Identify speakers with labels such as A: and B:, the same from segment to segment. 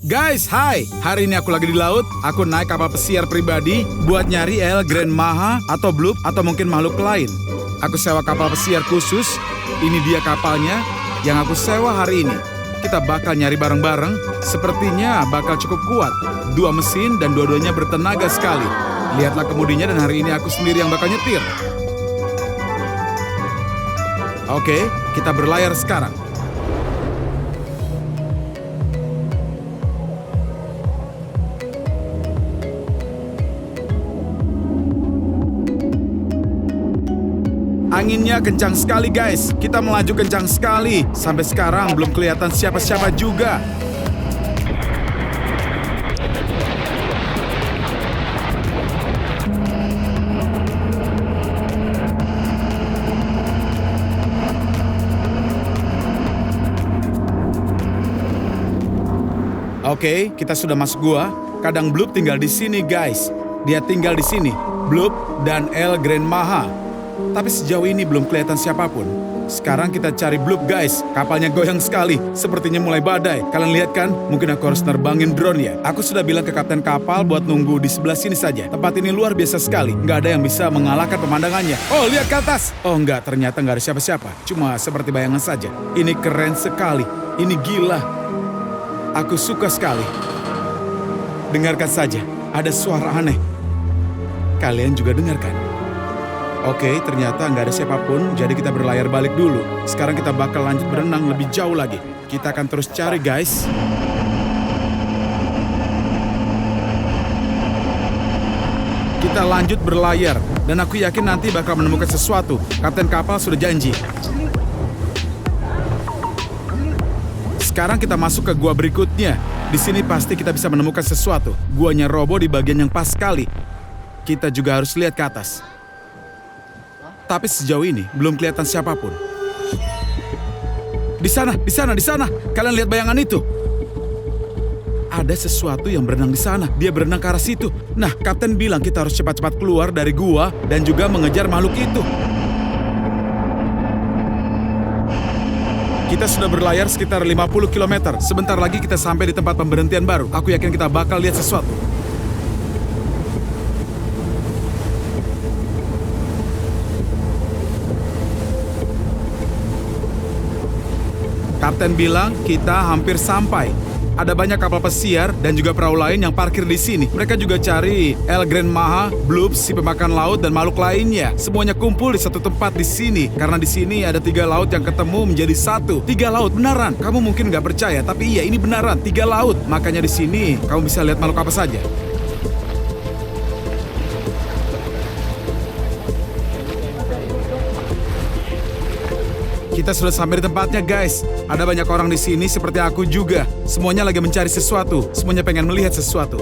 A: Guys, hai. Hari ini aku lagi di laut. Aku naik kapal pesiar pribadi buat nyari El Grand Maha atau Bloop atau mungkin makhluk lain. Aku sewa kapal pesiar khusus. Ini dia kapalnya yang aku sewa hari ini. Kita bakal nyari bareng-bareng. Sepertinya bakal cukup kuat. 2 mesin dan dua-duanya bertenaga sekali. Lihatlah kemudinya dan hari ini aku sendiri yang bakal nyetir. Oke, kita berlayar sekarang. Anginnya kencang sekali guys. Kita melaju kencang sekali. Sampai sekarang belum kelihatan siapa-siapa juga. Oke, kita sudah masuk gua. Kadang Bloop tinggal di sini guys. Dia tinggal di sini. Bloop dan El Grand Maha. Tapi sejauh ini belum kelihatan siapapun. Sekarang kita cari Bloop guys. Kapalnya goyang sekali. Sepertinya mulai badai. Kalian lihat kan? Mungkin aku harus nerbangin drone ya. Aku sudah bilang ke kapten kapal buat nunggu di sebelah sini saja. Tempat ini luar biasa sekali. Nggak ada yang bisa mengalahkan pemandangannya. Oh, lihat ke atas. Oh enggak, ternyata nggak ada siapa-siapa. Cuma seperti bayangan saja. Ini keren sekali. Ini gila. Aku suka sekali. Dengarkan saja. Ada suara aneh. Kalian juga dengarkan? Oke, ternyata nggak ada siapapun, jadi kita berlayar balik dulu. Sekarang kita bakal lanjut berenang lebih jauh lagi. Kita akan terus cari, guys. Kita lanjut berlayar, dan aku yakin nanti bakal menemukan sesuatu. Kapten kapal sudah janji. Sekarang kita masuk ke gua berikutnya. Di sini pasti kita bisa menemukan sesuatu. Guanya Robo di bagian yang pas sekali. Kita juga harus lihat ke atas. Tapi sejauh ini belum kelihatan siapapun. Di sana, di sana, di sana. Kalian lihat bayangan itu? Ada sesuatu yang berenang di sana. Dia berenang ke arah situ. Nah, kapten bilang kita harus cepat-cepat keluar dari gua dan juga mengejar makhluk itu. Kita sudah berlayar sekitar 50 km. Sebentar lagi kita sampai di tempat pemberhentian baru. Aku yakin kita bakal lihat sesuatu. Kapten bilang kita hampir sampai. Ada banyak kapal pesiar dan juga perahu lain yang parkir di sini. Mereka juga cari El Grand Maha, Bloop, si pemakan laut dan makhluk lainnya. Semuanya kumpul di satu tempat di sini. Karena di sini ada 3 laut yang ketemu menjadi satu. 3 laut beneran. Kamu mungkin nggak percaya, tapi iya ini beneran 3 laut. Makanya di sini kamu bisa lihat makhluk apa saja. Kita sudah sampai di tempatnya guys. Ada banyak orang di sini seperti aku juga. Semuanya lagi mencari sesuatu. Semuanya pengen melihat sesuatu.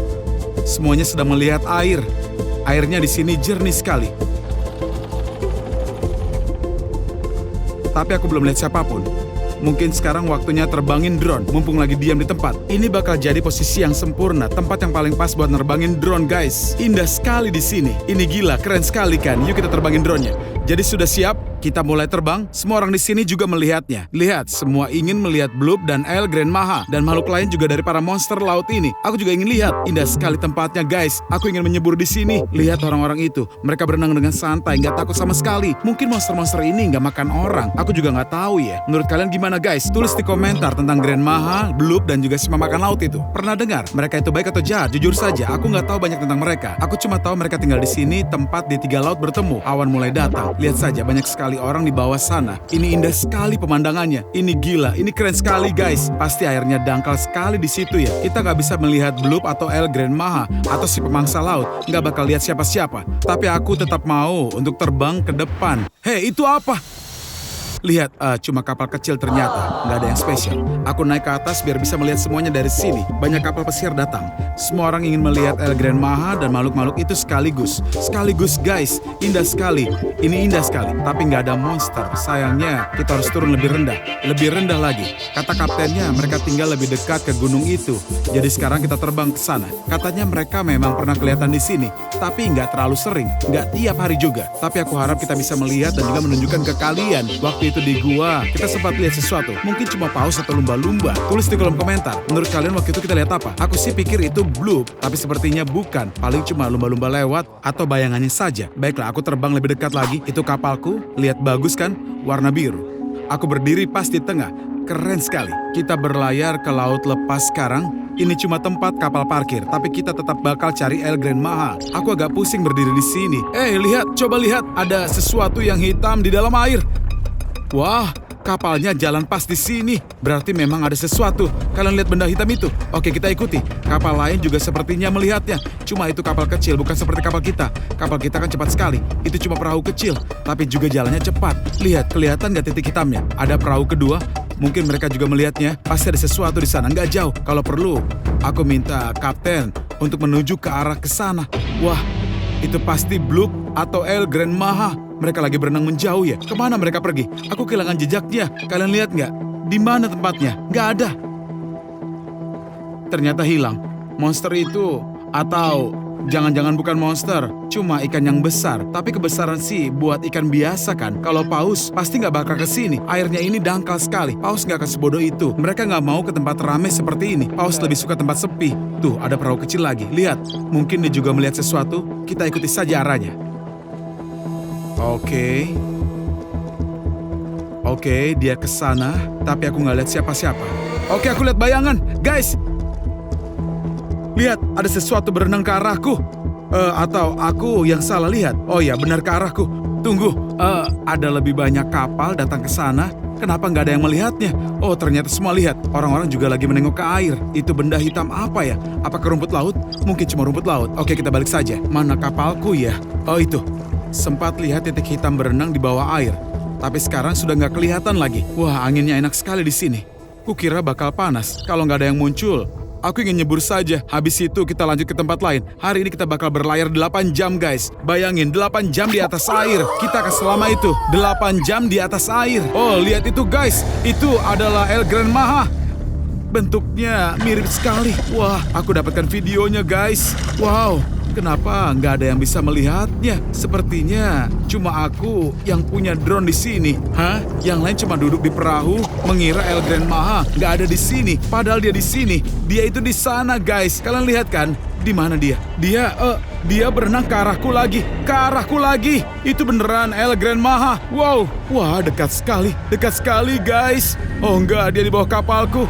A: Semuanya sedang melihat air. Airnya di sini jernih sekali. Tapi aku belum lihat siapapun. Mungkin sekarang waktunya terbangin drone, mumpung lagi diam di tempat. Ini bakal jadi posisi yang sempurna, tempat yang paling pas buat nerbangin drone guys. Indah sekali di sini. Ini gila, keren sekali kan? Yuk kita terbangin drone-nya. Jadi sudah siap? Kita mulai terbang. Semua orang di sini juga melihatnya. Lihat, semua ingin melihat Bloop dan El Grand Maha dan makhluk lain juga dari para monster laut ini. Aku juga ingin lihat. Indah sekali tempatnya, guys. Aku ingin menyebur di sini. Lihat orang-orang itu. Mereka berenang dengan santai, nggak takut sama sekali. Mungkin monster-monster ini nggak makan orang. Aku juga nggak tahu ya. Menurut kalian gimana, guys? Tulis di komentar tentang Grand Maha, Bloop dan juga si pemakan laut itu. Pernah dengar? Mereka itu baik atau jahat? Jujur saja, aku nggak tahu banyak tentang mereka. Aku cuma tahu mereka tinggal di sini, tempat di 3 laut bertemu. Awan mulai datang. Lihat saja, banyak sekali orang di bawah sana. Ini indah sekali pemandangannya. Ini gila, ini keren sekali guys. Pasti airnya dangkal sekali di situ ya. Kita nggak bisa melihat Bloop atau El Grand Maha atau si pemangsa laut. Nggak bakal lihat siapa-siapa. Tapi aku tetap mau untuk terbang ke depan. Hei, itu apa? Lihat, cuma kapal kecil ternyata. Nggak ada yang spesial. Aku naik ke atas biar bisa melihat semuanya dari sini. Banyak kapal pesiar datang. Semua orang ingin melihat El Grand Maha dan makhluk-makhluk itu sekaligus. Sekaligus guys, indah sekali. Ini indah sekali, tapi nggak ada monster. Sayangnya, kita harus turun lebih rendah. Lebih rendah lagi. Kata kaptennya, mereka tinggal lebih dekat ke gunung itu. Jadi sekarang kita terbang ke sana. Katanya mereka memang pernah kelihatan di sini. Tapi nggak terlalu sering. Nggak tiap hari juga. Tapi aku harap kita bisa melihat dan juga menunjukkan ke kalian. Waktu itu itu di gua, kita sempat lihat sesuatu. Mungkin cuma paus atau lumba-lumba. Tulis di kolom komentar. Menurut kalian waktu itu kita lihat apa? Aku sih pikir itu bloop, tapi sepertinya bukan. Paling cuma lumba-lumba lewat atau bayangannya saja. Baiklah, aku terbang lebih dekat lagi. Itu kapalku. Lihat bagus kan? Warna biru. Aku berdiri pas di tengah. Keren sekali. Kita berlayar ke laut lepas sekarang. Ini cuma tempat kapal parkir, tapi kita tetap bakal cari El Grand Maha. Aku agak pusing berdiri di sini. Lihat, coba lihat. Ada sesuatu yang hitam di dalam air. Wah, kapalnya jalan pas di sini. Berarti memang ada sesuatu. Kalian lihat benda hitam itu? Oke, kita ikuti. Kapal lain juga sepertinya melihatnya. Cuma itu kapal kecil, bukan seperti kapal kita. Kapal kita kan cepat sekali. Itu cuma perahu kecil, tapi juga jalannya cepat. Lihat, kelihatan nggak titik hitamnya? Ada perahu kedua. Mungkin mereka juga melihatnya. Pasti ada sesuatu di sana, nggak jauh. Kalau perlu, aku minta kapten untuk menuju ke arah ke sana. Wah, itu pasti Bloop atau El Grand Maha. Mereka lagi berenang menjauh ya. Kemana mereka pergi? Aku kehilangan jejaknya. Kalian lihat nggak? Di mana tempatnya? Nggak ada. Ternyata hilang. Monster itu atau jangan-jangan bukan monster, cuma ikan yang besar. Tapi kebesaran sih buat ikan biasa kan. Kalau paus pasti nggak bakal ke sini. Airnya ini dangkal sekali. Paus nggak akan sebodoh itu. Mereka nggak mau ke tempat ramai seperti ini. Paus lebih suka tempat sepi. Tuh, ada perahu kecil lagi. Lihat, mungkin dia juga melihat sesuatu. Kita ikuti saja arahnya. Oke, dia ke sana. Tapi aku nggak lihat siapa-siapa. Oke, aku lihat bayangan, guys. Lihat, ada sesuatu berenang ke arahku. Atau aku yang salah lihat? Oh ya, benar ke arahku. Tunggu, ada lebih banyak kapal datang ke sana. Kenapa nggak ada yang melihatnya? Oh, ternyata semua lihat. Orang-orang juga lagi menengok ke air. Itu benda hitam apa ya? Apakah rumput laut? Mungkin cuma rumput laut. Oke, kita balik saja. Mana kapalku ya? Oh, itu. Sempat lihat titik hitam berenang di bawah air. Tapi sekarang sudah nggak kelihatan lagi. Wah, anginnya enak sekali di sini. Kukira bakal panas kalau nggak ada yang muncul. Aku ingin nyebur saja. Habis itu kita lanjut ke tempat lain. Hari ini kita bakal berlayar 8 jam, guys. Bayangin, 8 jam di atas air. Kita akan selama itu 8 jam di atas air. Oh, lihat itu, guys. Itu adalah El Grand Maha. Bentuknya mirip sekali. Wah, aku dapatkan videonya, guys. Wow. Kenapa nggak ada yang bisa melihatnya? Sepertinya cuma aku yang punya drone di sini. Hah? Yang lain cuma duduk di perahu, mengira El Grand Maha nggak ada di sini. Padahal dia di sini. Dia itu di sana, guys. Kalian lihat kan? Di mana dia? Dia berenang ke arahku lagi. Ke arahku lagi. Itu beneran El Grand Maha. Wow. Wah, dekat sekali, guys. Oh enggak, dia di bawah kapalku.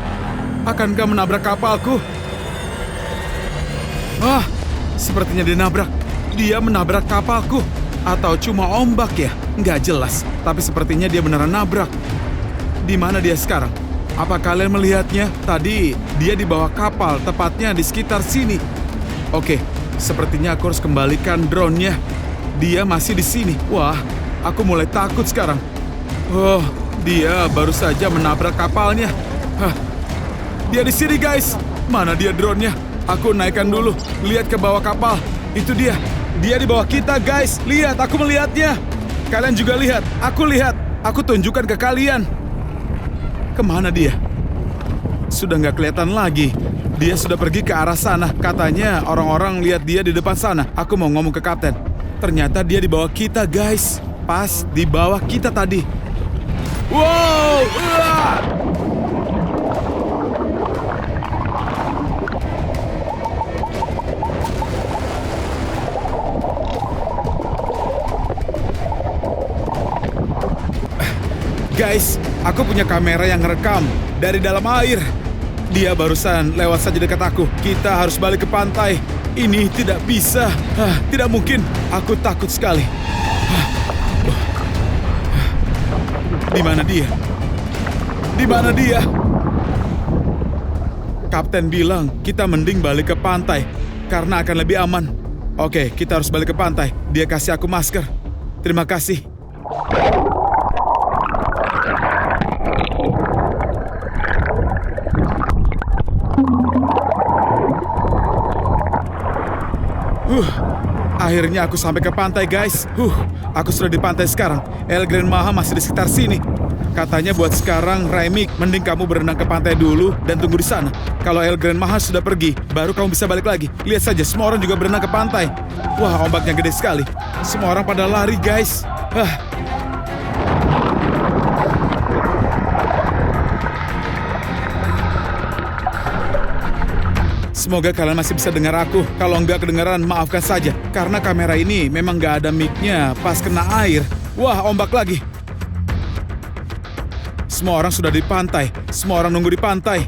A: Akankah menabrak kapalku? Sepertinya dia nabrak. Dia menabrak kapalku. Atau cuma ombak ya? Nggak jelas. Tapi sepertinya dia beneran nabrak. Di mana dia sekarang? Apa kalian melihatnya? Tadi dia di bawah kapal, tepatnya di sekitar sini. Oke, sepertinya aku harus kembalikan drone-nya. Dia masih di sini. Wah, aku mulai takut sekarang. Oh, dia baru saja menabrak kapalnya. Dia di sini, guys. Mana dia drone-nya? Aku naikkan dulu. Lihat ke bawah kapal. Itu dia. Dia di bawah kita, guys. Lihat, aku melihatnya. Kalian juga lihat. Aku lihat. Aku tunjukkan ke kalian. Kemana dia? Sudah nggak kelihatan lagi. Dia sudah pergi ke arah sana. Katanya orang-orang lihat dia di depan sana. Aku mau ngomong ke kapten. Ternyata dia di bawah kita, guys. Pas di bawah kita tadi. Wow! Guys, aku punya kamera yang ngerekam dari dalam air. Dia barusan lewat saja dekat aku. Kita harus balik ke pantai. Ini tidak bisa. Tidak mungkin. Aku takut sekali. Di mana dia? Di mana dia? Kapten bilang kita mending balik ke pantai karena akan lebih aman. Oke, kita harus balik ke pantai. Dia kasih aku masker. Terima kasih. Akhirnya aku sampai ke pantai, guys. Aku sudah di pantai sekarang. El Grand Maha masih di sekitar sini. Katanya buat sekarang, Raimik, mending kamu berenang ke pantai dulu dan tunggu di sana. Kalau El Grand Maha sudah pergi, baru kamu bisa balik lagi. Lihat saja, semua orang juga berenang ke pantai. Wah, ombaknya gede sekali. Semua orang pada lari, guys. Semoga kalian masih bisa dengar aku. Kalau nggak kedengaran, maafkan saja. Karena kamera ini memang nggak ada mic-nya pas kena air. Wah, ombak lagi. Semua orang sudah di pantai. Semua orang nunggu di pantai.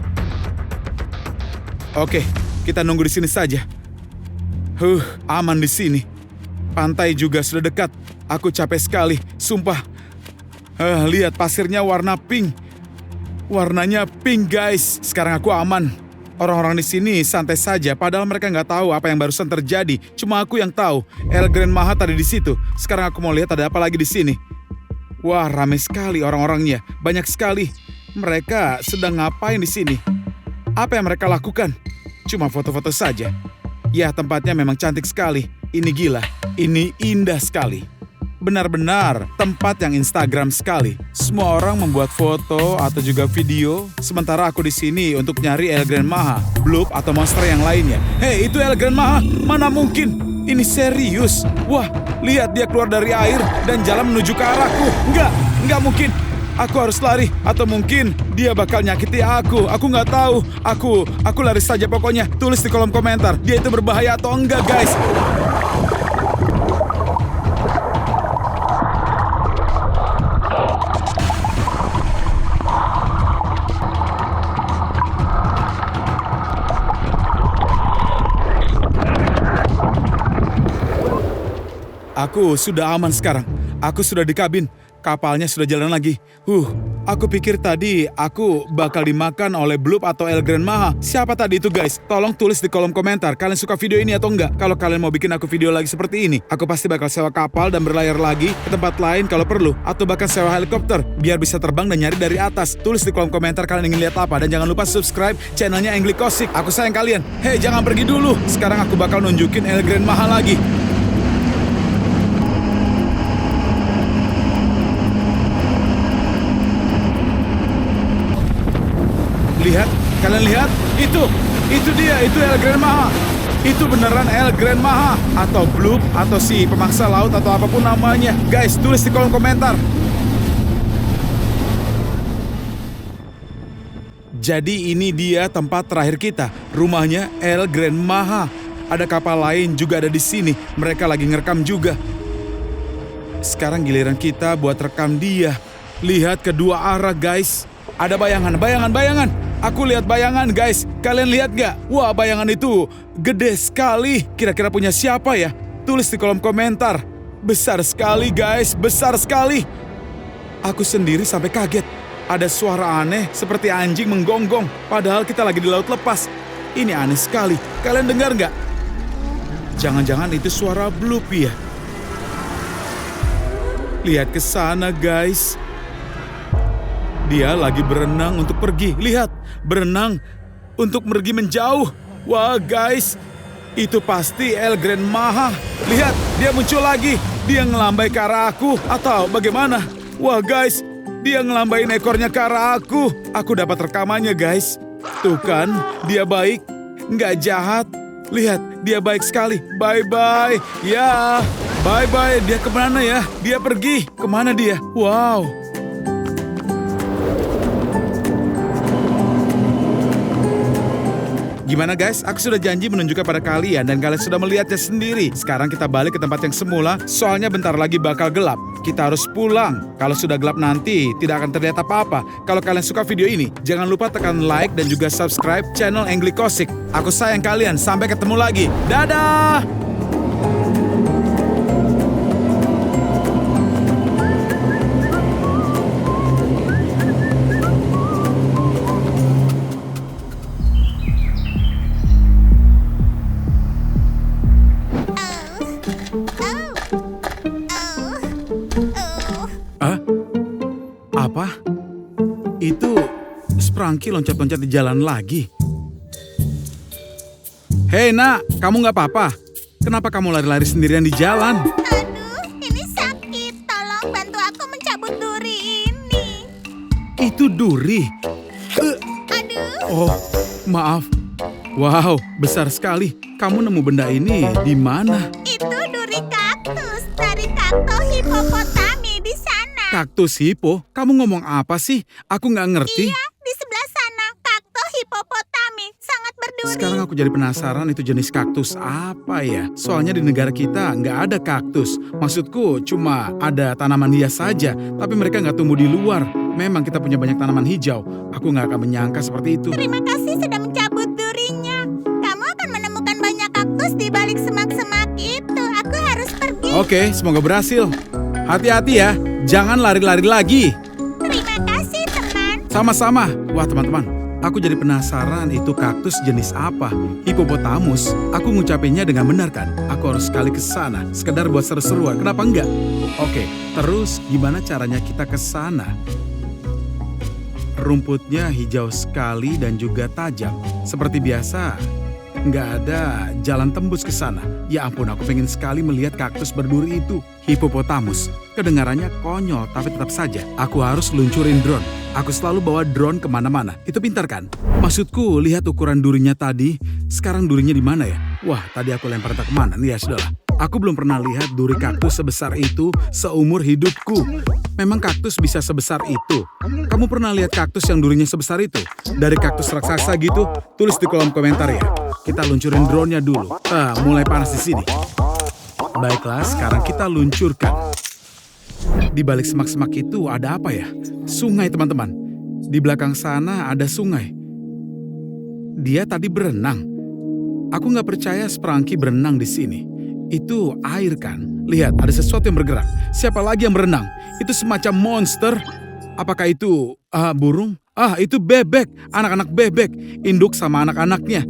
A: Oke, kita nunggu di sini saja. Aman di sini. Pantai juga sudah dekat. Aku capek sekali, sumpah. Lihat pasirnya warna pink. Warnanya pink, guys. Sekarang aku aman. Orang-orang di sini santai saja, padahal mereka nggak tahu apa yang barusan terjadi. Cuma aku yang tahu. El Grand Maha tadi di situ. Sekarang aku mau lihat ada apa lagi di sini. Wah, ramai sekali orang-orangnya. Banyak sekali. Mereka sedang ngapain di sini? Apa yang mereka lakukan? Cuma foto-foto saja. Ya, tempatnya memang cantik sekali. Ini gila. Ini indah sekali. Benar-benar tempat yang Instagram sekali. Semua orang membuat foto atau juga video, sementara aku di sini untuk nyari El Grand Maha, Bloop atau monster yang lainnya. Hei, itu El Grand Maha? Mana mungkin? Ini serius. Wah, lihat dia keluar dari air dan jalan menuju ke arahku. Enggak mungkin. Aku harus lari atau mungkin dia bakal nyakiti aku. Aku nggak tahu. Aku lari saja pokoknya. Tulis di kolom komentar, dia itu berbahaya atau enggak, guys. Aku sudah aman sekarang. Aku sudah di kabin. Kapalnya sudah jalan lagi. Aku pikir tadi aku bakal dimakan oleh Bloop atau El Grand Maha. Siapa tadi itu, guys? Tolong tulis di kolom komentar. Kalian suka video ini atau enggak? Kalau kalian mau bikin aku video lagi seperti ini, aku pasti bakal sewa kapal dan berlayar lagi ke tempat lain kalau perlu. Atau bahkan sewa helikopter, biar bisa terbang dan nyari dari atas. Tulis di kolom komentar kalian ingin lihat apa. Dan jangan lupa subscribe channelnya Angly Cosik. Aku sayang kalian. Hei, jangan pergi dulu. Sekarang aku bakal nunjukin El Grand Maha lagi. Lihat, kalian lihat? Itu dia, itu El Grand Maha. Itu beneran El Grand Maha. Atau Bloop, atau si pemangsa laut, atau apapun namanya. Guys, tulis di kolom komentar. Jadi ini dia tempat terakhir kita. Rumahnya El Grand Maha. Ada kapal lain juga ada di sini. Mereka lagi ngerekam juga. Sekarang giliran kita buat rekam dia. Lihat kedua arah, guys. Ada bayangan. Aku lihat bayangan, guys. Kalian lihat gak? Wah, bayangan itu gede sekali. Kira-kira punya siapa ya? Tulis di kolom komentar. Besar sekali, guys. Besar sekali. Aku sendiri sampai kaget. Ada suara aneh seperti anjing menggonggong. Padahal kita lagi di laut lepas. Ini aneh sekali. Kalian dengar gak? Jangan-jangan itu suara Bloop ya? Lihat ke sana, guys. Dia lagi berenang untuk pergi. Lihat, berenang untuk pergi menjauh. Wah, guys, itu pasti El Grand Maha. Lihat, dia muncul lagi. Dia ngelambai ke arah aku. Atau bagaimana? Wah, guys, dia ngelambain ekornya ke arah aku. Aku dapat rekamannya, guys. Tuh kan, dia baik. Nggak jahat. Lihat, dia baik sekali. Bye-bye. Ya, bye-bye. Dia kemana ya? Dia pergi. Kemana dia? Wow. Gimana, guys? Aku sudah janji menunjukkan pada kalian dan kalian sudah melihatnya sendiri. Sekarang kita balik ke tempat yang semula, soalnya bentar lagi bakal gelap. Kita harus pulang. Kalau sudah gelap nanti, tidak akan terlihat apa-apa. Kalau kalian suka video ini, jangan lupa tekan like dan juga subscribe channel Angly Cosik. Aku sayang kalian. Sampai ketemu lagi. Dadah! Apa? Itu Sprangky loncat-loncat di jalan lagi. Hei, nak, kamu nggak apa-apa? Kenapa kamu lari-lari sendirian di jalan?
B: Aduh, ini sakit. Tolong bantu aku mencabut duri ini.
A: Itu duri.
B: Aduh.
A: Oh, maaf. Wow, besar sekali. Kamu nemu benda ini di mana?
B: Itu duri kaktus dari kakto hipopotami di sana.
A: Kaktus hipo? Kamu ngomong apa sih? Aku nggak ngerti.
B: Iya, di sebelah sana kakto hipopotami sangat berduri. duri.
A: Sekarang aku jadi penasaran itu jenis kaktus apa ya? Soalnya di negara kita nggak ada kaktus. Maksudku cuma ada tanaman hias saja, tapi mereka nggak tumbuh di luar. Memang kita punya banyak tanaman hijau. Aku nggak akan menyangka seperti itu.
B: Terima kasih sudah mencabut durinya. Kamu akan menemukan banyak kaktus di balik semak-semak itu. Aku harus pergi.
A: Oke, semoga berhasil. Hati-hati ya, jangan lari-lari lagi.
B: Terima kasih, teman.
A: Sama-sama. Wah teman-teman, aku jadi penasaran itu kaktus jenis apa. Hippopotamus. Aku ngucapinnya dengan benar kan? Aku harus sekali ke sana, sekedar buat seru-seruan. Kenapa enggak? Oke, terus gimana caranya kita ke sana? Rumputnya hijau sekali dan juga tajam. Seperti biasa, nggak ada jalan tembus ke sana. Ya ampun, aku pengen sekali melihat kaktus berduri itu. Hippopotamus. Kedengarannya konyol, tapi tetap saja aku harus luncurin drone. Aku selalu bawa drone kemana-mana. Itu pintar kan? Maksudku, lihat ukuran durinya tadi. Sekarang durinya di mana ya? Wah, tadi aku lempar entah kemana. Ya sudahlah. Aku belum pernah lihat duri kaktus sebesar itu seumur hidupku. Memang kaktus bisa sebesar itu. Kamu pernah lihat kaktus yang durinya sebesar itu? Dari kaktus raksasa gitu? Tulis di kolom komentar ya. Kita luncurin drone-nya dulu. Mulai panas di sini. Baiklah, sekarang kita luncurkan. Di balik semak-semak itu ada apa ya? Sungai, teman-teman. Di belakang sana ada sungai. Dia tadi berenang. Aku nggak percaya Sprangki berenang di sini. Itu air kan? Lihat, ada sesuatu yang bergerak. Siapa lagi yang berenang? Itu semacam monster. Apakah itu burung? Itu bebek. Anak-anak bebek. Induk sama anak-anaknya.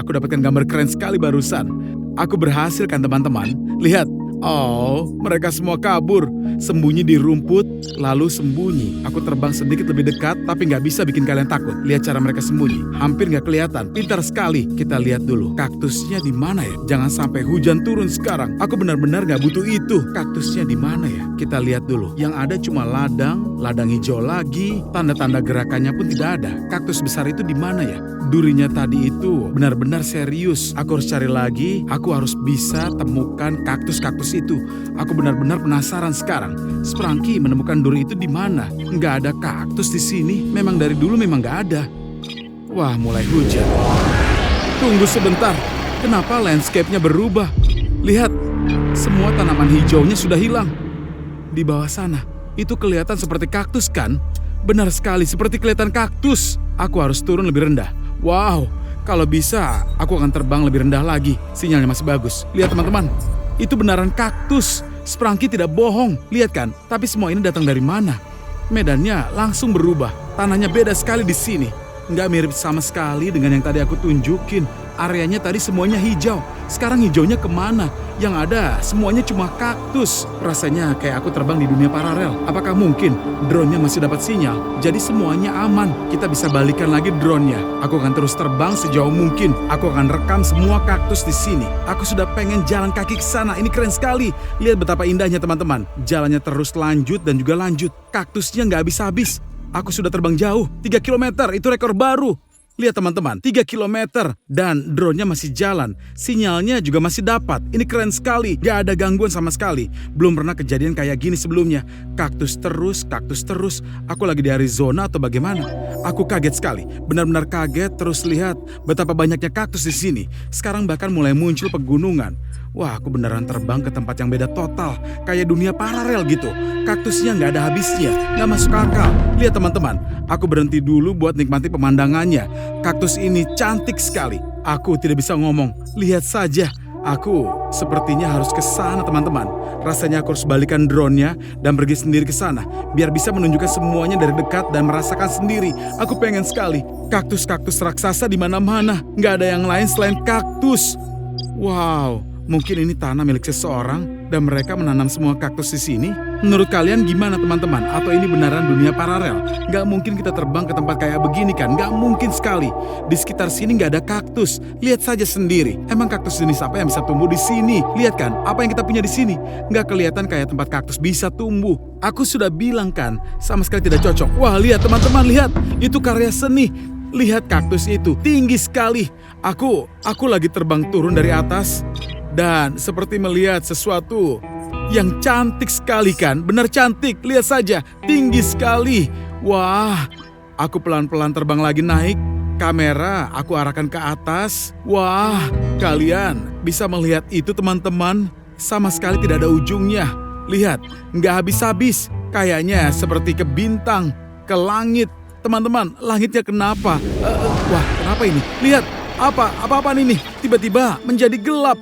A: Aku dapatkan gambar keren sekali barusan. Aku berhasil kan teman-teman? Lihat. Oh, mereka semua kabur. Sembunyi di rumput, lalu sembunyi. Aku terbang sedikit lebih dekat, tapi nggak bisa bikin kalian takut. Lihat cara mereka sembunyi. Hampir nggak kelihatan. Pintar sekali. Kita lihat dulu. Kaktusnya di mana ya? Jangan sampai hujan turun sekarang. Aku benar-benar nggak butuh itu. Kaktusnya di mana ya? Kita lihat dulu. Yang ada cuma ladang hijau lagi. Tanda-tanda gerakannya pun tidak ada. Kaktus besar itu di mana ya? Durinya tadi itu benar-benar serius. Aku harus cari lagi. Aku harus bisa temukan kaktus-kaktus itu. Aku benar-benar penasaran sekarang. Sprangki menemukan duri itu di mana? Nggak ada kaktus di sini. Memang dari dulu memang nggak ada. Wah, mulai hujan. Tunggu sebentar. Kenapa landscape-nya berubah? Lihat, semua tanaman hijaunya sudah hilang. Di bawah sana, itu kelihatan seperti kaktus kan? Benar sekali, seperti kelihatan kaktus. Aku harus turun lebih rendah. Wow, kalau bisa aku akan terbang lebih rendah lagi. Sinyalnya masih bagus. Lihat teman-teman, itu benaran kaktus. Sprangki tidak bohong. Lihat kan, tapi semua ini datang dari mana? Medannya langsung berubah. Tanahnya beda sekali di sini. Nggak mirip sama sekali dengan yang tadi aku tunjukin. Areanya tadi semuanya hijau. Sekarang hijaunya kemana? Yang ada semuanya cuma kaktus. Rasanya kayak aku terbang di dunia paralel. Apakah mungkin drone-nya masih dapat sinyal? Jadi semuanya aman. Kita bisa balikan lagi drone-nya. Aku akan terus terbang sejauh mungkin. Aku akan rekam semua kaktus di sini. Aku sudah pengen jalan kaki ke sana. Ini keren sekali. Lihat betapa indahnya teman-teman. Jalannya terus lanjut dan juga lanjut. Kaktusnya nggak habis-habis. Aku sudah terbang jauh. 3 km, itu rekor baru. Lihat teman-teman, 3 km dan drone-nya masih jalan. Sinyalnya juga masih dapat. Ini keren sekali, gak ada gangguan sama sekali. Belum pernah kejadian kayak gini sebelumnya. Kaktus terus, kaktus terus. Aku lagi di Arizona atau bagaimana? Aku kaget sekali, benar-benar kaget. Terus lihat betapa banyaknya kaktus di sini. Sekarang bahkan mulai muncul pegunungan. Wah, aku beneran terbang ke tempat yang beda total. Kayak dunia paralel gitu. Kaktusnya nggak ada habisnya, nggak masuk akal. Lihat teman-teman, aku berhenti dulu buat nikmati pemandangannya. Kaktus ini cantik sekali. Aku tidak bisa ngomong. Lihat saja. Aku sepertinya harus ke sana teman-teman. Rasanya aku harus balikan drone-nya dan pergi sendiri ke sana. Biar bisa menunjukkan semuanya dari dekat dan merasakan sendiri. Aku pengen sekali. Kaktus-kaktus raksasa di mana-mana. Nggak ada yang lain selain kaktus. Wow. Mungkin ini tanah milik seseorang dan mereka menanam semua kaktus di sini. Menurut kalian gimana teman-teman? Atau ini beneran dunia paralel? Gak mungkin kita terbang ke tempat kayak begini kan? Gak mungkin sekali. Di sekitar sini gak ada kaktus. Lihat saja sendiri. Emang kaktus jenis apa yang bisa tumbuh di sini? Lihat kan, apa yang kita punya di sini? Gak kelihatan kayak tempat kaktus bisa tumbuh. Aku sudah bilang kan, sama sekali tidak cocok. Wah, lihat teman-teman, lihat. Itu karya seni. Lihat kaktus itu, tinggi sekali. Aku lagi terbang turun dari atas. Dan seperti melihat sesuatu yang cantik sekali kan? Benar cantik, lihat saja, tinggi sekali. Wah, aku pelan-pelan terbang lagi naik. Kamera aku arahkan ke atas. Wah, kalian bisa melihat itu teman-teman? Sama sekali tidak ada ujungnya. Lihat, nggak habis-habis. Kayaknya seperti ke bintang, ke langit. Teman-teman, langitnya kenapa? Wah, kenapa ini? Lihat, apa-apaan ini? Tiba-tiba menjadi gelap.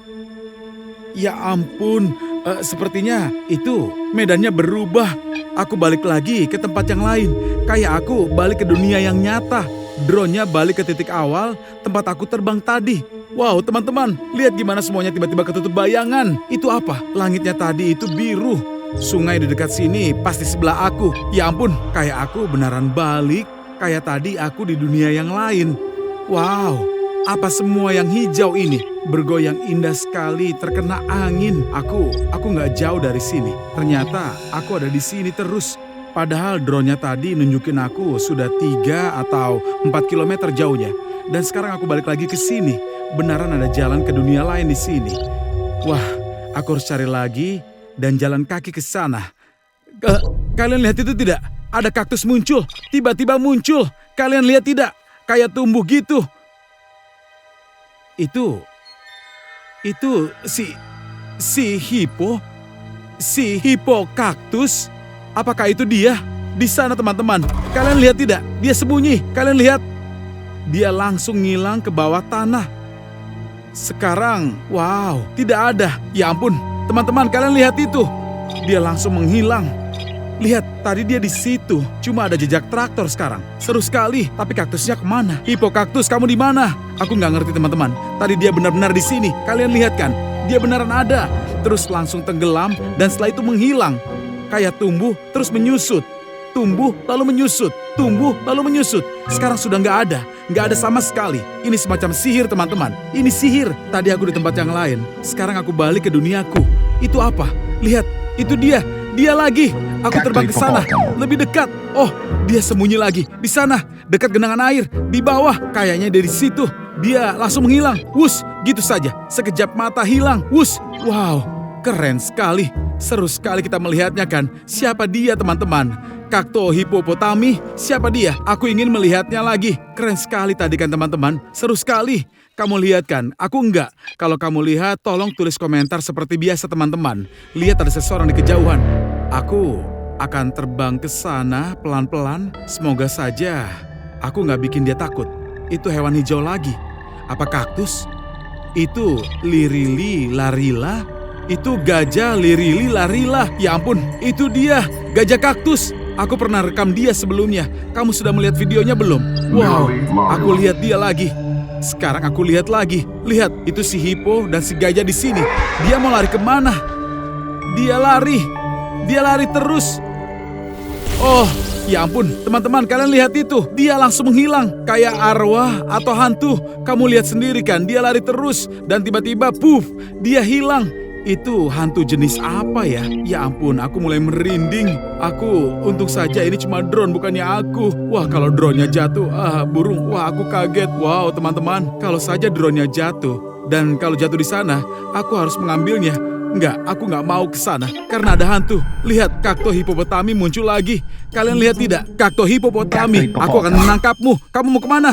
A: Ya ampun, sepertinya itu medannya berubah. Aku balik lagi ke tempat yang lain. Kayak aku balik ke dunia yang nyata. Drone-nya balik ke titik awal tempat aku terbang tadi. Wow, teman-teman, lihat gimana semuanya tiba-tiba ketutup bayangan. Itu apa? Langitnya tadi itu biru. Sungai di dekat sini pasti sebelah aku. Ya ampun, kayak aku beneran balik. Kayak tadi aku di dunia yang lain. Wow, apa semua yang hijau ini? Bergoyang indah sekali, terkena angin. Aku nggak jauh dari sini. Ternyata aku ada di sini terus. Padahal drone-nya tadi nunjukin aku sudah 3 atau 4 kilometer jauhnya. Dan sekarang aku balik lagi ke sini. Beneran ada jalan ke dunia lain di sini. Wah, aku harus cari lagi dan jalan kaki ke sana. Kalian lihat itu tidak? Ada kaktus muncul, tiba-tiba muncul. Kalian lihat tidak? Kayak tumbuh gitu. Itu si hipo kaktus. Apakah itu dia? Di sana teman-teman. Kalian lihat tidak? Dia sembunyi. Kalian lihat? Dia langsung ngilang ke bawah tanah. Sekarang, wow, tidak ada. Ya ampun, teman-teman, kalian lihat itu. Dia langsung menghilang. Lihat, tadi dia di situ. Cuma ada jejak traktor sekarang. Seru sekali, tapi kaktusnya kemana? Hipo kaktus, kamu di mana? Aku nggak ngerti teman-teman. Tadi dia benar-benar di sini. Kalian lihat kan? Dia beneran ada. Terus langsung tenggelam dan setelah itu menghilang. Kayak tumbuh terus menyusut. Tumbuh lalu menyusut. Tumbuh lalu menyusut. Sekarang sudah nggak ada sama sekali. Ini semacam sihir teman-teman. Ini sihir. Tadi aku di tempat yang lain. Sekarang aku balik ke duniaku. Itu apa? Lihat, itu dia. Dia lagi. Aku terbang ke sana. Lebih dekat. Oh, dia sembunyi lagi. Di sana, dekat genangan air. Di bawah. Kayaknya dari situ. Dia langsung menghilang. Wus, gitu saja. Sekejap mata hilang. Wus. Wow, keren sekali. Seru sekali kita melihatnya kan. Siapa dia teman-teman? Cacto hippopotami? Siapa dia? Aku ingin melihatnya lagi. Keren sekali tadi kan teman-teman. Seru sekali. Kamu lihat kan? Aku enggak. Kalau kamu lihat, tolong tulis komentar seperti biasa teman-teman. Lihat ada seseorang di kejauhan. Aku akan terbang ke sana pelan-pelan. Semoga saja aku nggak bikin dia takut. Itu hewan hijau lagi. Apa kaktus? Itu lirili larila? Itu gajah lirili larila. Ya ampun, itu dia, gajah kaktus. Aku pernah rekam dia sebelumnya. Kamu sudah melihat videonya belum? Wow, aku lihat dia lagi. Sekarang aku lihat lagi. Lihat, itu si hipo dan si gajah di sini. Dia mau lari kemana? Dia lari terus. Oh, ya ampun, teman-teman, kalian lihat itu. Dia langsung menghilang, kayak arwah atau hantu. Kamu lihat sendiri kan, dia lari terus. Dan tiba-tiba, puff, dia hilang. Itu hantu jenis apa ya? Ya ampun, aku mulai merinding. Untung saja ini cuma drone, bukannya aku. Wah, kalau drone-nya jatuh, burung, wah aku kaget. Wow, teman-teman, kalau saja drone-nya jatuh. Dan kalau jatuh di sana, aku harus mengambilnya. Enggak, aku nggak mau ke sana karena ada hantu. Lihat, Cacto hippopotami muncul lagi. Kalian lihat tidak? Cacto hippopotami, aku akan menangkapmu. Kamu mau kemana?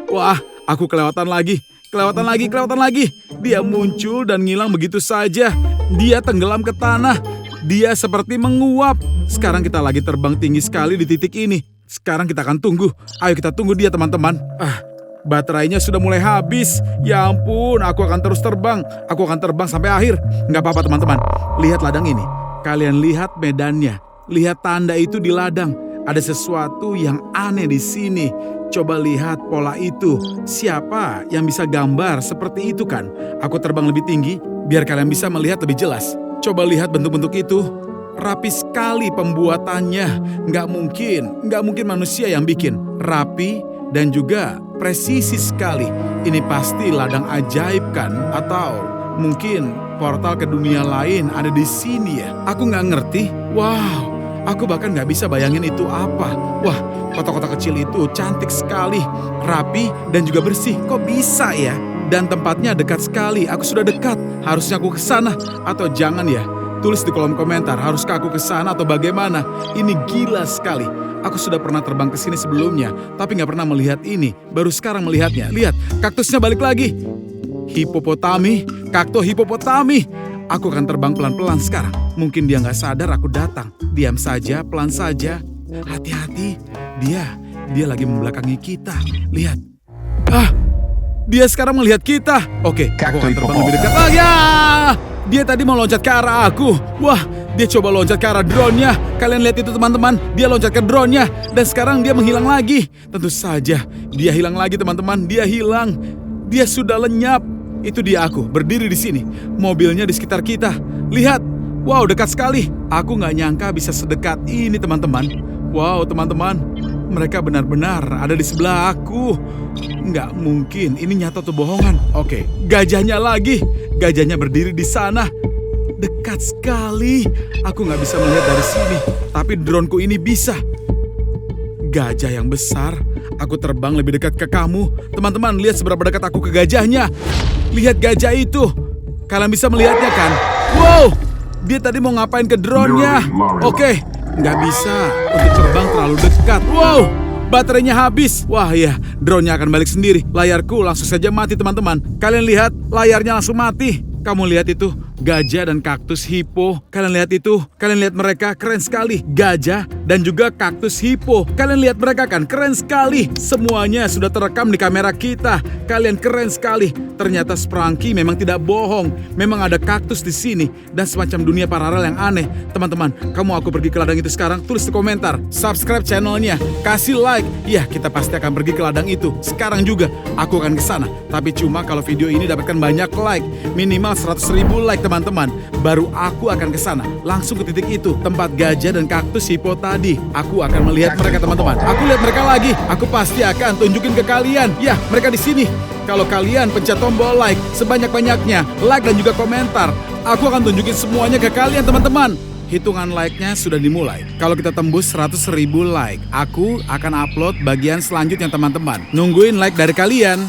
A: Wah, aku kelewatan lagi. Kelewatan lagi. Dia muncul dan ngilang begitu saja. Dia tenggelam ke tanah. Dia seperti menguap. Sekarang kita lagi terbang tinggi sekali di titik ini. Sekarang kita akan tunggu. Ayo kita tunggu dia teman-teman. Baterainya sudah mulai habis. Ya ampun, aku akan terus terbang. Aku akan terbang sampai akhir. Nggak apa-apa teman-teman. Lihat ladang ini. Kalian lihat medannya. Lihat tanda itu di ladang. Ada sesuatu yang aneh di sini. Coba lihat pola itu. Siapa yang bisa gambar seperti itu kan? Aku terbang lebih tinggi biar kalian bisa melihat lebih jelas. Coba lihat bentuk-bentuk itu. Rapi sekali pembuatannya. Nggak mungkin manusia yang bikin. Rapi dan juga presisi sekali. Ini pasti ladang ajaib kan? Atau mungkin portal ke dunia lain ada di sini ya? Aku nggak ngerti. Wow. Aku bahkan nggak bisa bayangin itu apa. Wah, kotak-kotak kecil itu cantik sekali, rapi dan juga bersih. Kok bisa ya? Dan tempatnya dekat sekali. Aku sudah dekat. Harusnya aku ke sana atau jangan ya? Tulis di kolom komentar, haruskah aku ke sana atau bagaimana? Ini gila sekali. Aku sudah pernah terbang ke sini sebelumnya, tapi nggak pernah melihat ini. Baru sekarang melihatnya. Lihat, kaktusnya balik lagi. Hipopotami, kakto hipopotami. Aku akan terbang pelan-pelan sekarang. Mungkin dia nggak sadar aku datang. Diam saja, pelan saja. Hati-hati, dia lagi membelakangi kita. Lihat. Dia sekarang melihat kita. Oke, aku akan terbang lebih dekat. Dia tadi mau loncat ke arah aku. Wah, dia coba loncat ke arah drone-nya. Kalian lihat itu teman-teman, dia loncat ke drone-nya. Dan sekarang dia menghilang lagi. Tentu saja, dia hilang lagi teman-teman. Dia hilang. Dia sudah lenyap. Itu dia aku, berdiri di sini. Mobilnya di sekitar kita. Lihat, wow dekat sekali. Aku nggak nyangka bisa sedekat ini teman-teman. Wow teman-teman, mereka benar-benar ada di sebelah aku. Nggak mungkin, ini nyata atau bohongan. Oke, gajahnya lagi. Gajahnya berdiri di sana. Dekat sekali. Aku nggak bisa melihat dari sini, tapi droneku ini bisa. Gajah yang besar. Aku terbang lebih dekat ke kamu. Teman-teman, lihat seberapa dekat aku ke gajahnya. Lihat gajah itu. Kalian bisa melihatnya kan? Wow, dia tadi mau ngapain ke drone-nya? Oke, nggak bisa. Untuk terbang terlalu dekat. Wow, baterainya habis. Wah ya, drone-nya akan balik sendiri. Layarku langsung saja mati teman-teman. Kalian lihat, layarnya langsung mati. Kamu lihat itu, gajah dan kaktus hippo. Kalian lihat itu, kalian lihat mereka keren sekali. Gajah dan juga kaktus hippo. Kalian lihat mereka kan keren sekali. Semuanya sudah terekam di kamera kita. Kalian keren sekali. Ternyata Sprangky memang tidak bohong. Memang ada kaktus di sini dan semacam dunia paralel yang aneh. Teman-teman, kamu aku pergi ke ladang itu sekarang? Tulis di komentar. Subscribe channelnya, kasih like. Ya, kita pasti akan pergi ke ladang itu. Sekarang juga aku akan ke sana. Tapi cuma kalau video ini dapatkan banyak like, minimal 100.000 like teman-teman, baru aku akan ke sana. Langsung ke titik itu, tempat gajah dan kaktus hippo tadi. Aku akan melihat mereka teman-teman. Aku lihat mereka lagi. Aku pasti akan tunjukin ke kalian. Ya, mereka di sini. Kalau kalian pencet tombol like sebanyak-banyaknya, like dan juga komentar, aku akan tunjukin semuanya ke kalian teman-teman. Hitungan like-nya sudah dimulai. Kalau kita tembus 100.000 like, aku akan upload bagian selanjutnya teman-teman. Nungguin like dari kalian.